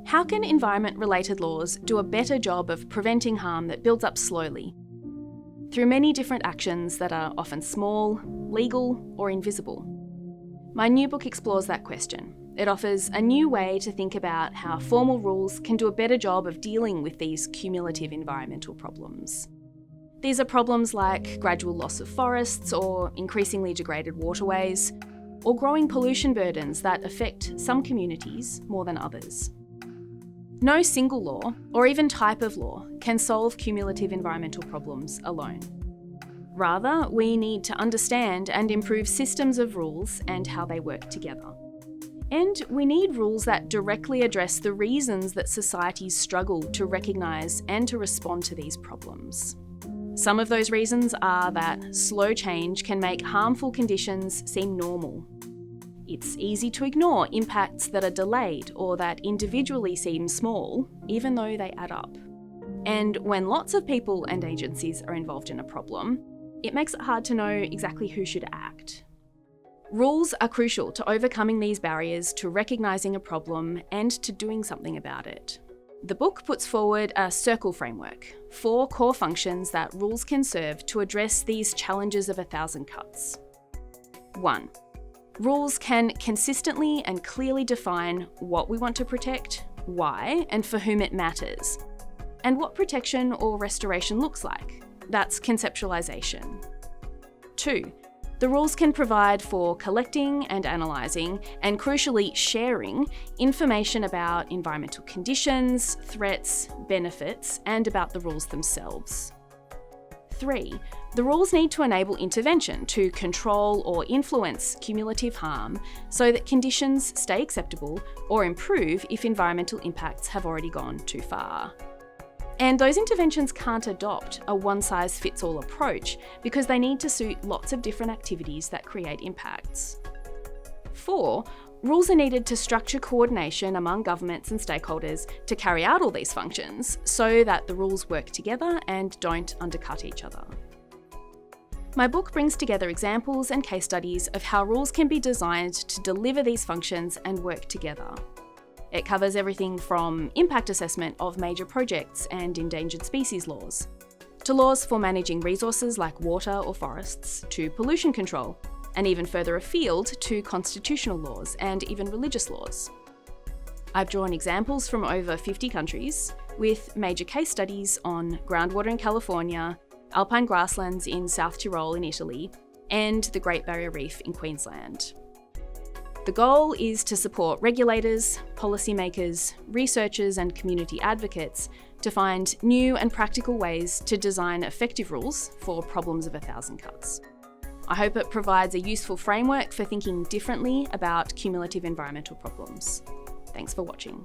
How can environment-related laws do a better job of preventing harm that builds up slowly? Through many different actions that are often small, legal, or invisible. My new book explores that question. It offers a new way to think about how formal rules can do a better job of dealing with these cumulative environmental problems. These are problems like gradual loss of forests or increasingly degraded waterways, or growing pollution burdens that affect some communities more than others. No single law, or even type of law, can solve cumulative environmental problems alone. Rather, we need to understand and improve systems of rules and how they work together. And we need rules that directly address the reasons that societies struggle to recognise and to respond to these problems. Some of those reasons are that slow change can make harmful conditions seem normal. It's easy to ignore impacts that are delayed or that individually seem small, even though they add up. And when lots of people and agencies are involved in a problem, it makes it hard to know exactly who should act. Rules are crucial to overcoming these barriers to recognising a problem and to doing something about it. The book puts forward a circle framework, 4 core functions that rules can serve to address these challenges of 1,000 cuts. 1. Rules can consistently and clearly define what we want to protect, why, and for whom it matters, and what protection or restoration looks like. That's conceptualization. 2. The rules can provide for collecting and analysing, and crucially sharing, information about environmental conditions, threats, benefits, and about the rules themselves. 3. The rules need to enable intervention to control or influence cumulative harm so that conditions stay acceptable or improve if environmental impacts have already gone too far. And those interventions can't adopt a one-size-fits-all approach because they need to suit lots of different activities that create impacts. 4. Rules are needed to structure coordination among governments and stakeholders to carry out all these functions so that the rules work together and don't undercut each other. My book brings together examples and case studies of how rules can be designed to deliver these functions and work together. It covers everything from impact assessment of major projects and endangered species laws, to laws for managing resources like water or forests, to pollution control, and even further afield to constitutional laws and even religious laws. I've drawn examples from over 50 countries, with major case studies on groundwater in California, alpine grasslands in South Tyrol in Italy, and the Great Barrier Reef in Queensland. The goal is to support regulators, policymakers, researchers, and community advocates to find new and practical ways to design effective rules for problems of 1,000 cuts. I hope it provides a useful framework for thinking differently about cumulative environmental problems. Thanks for watching.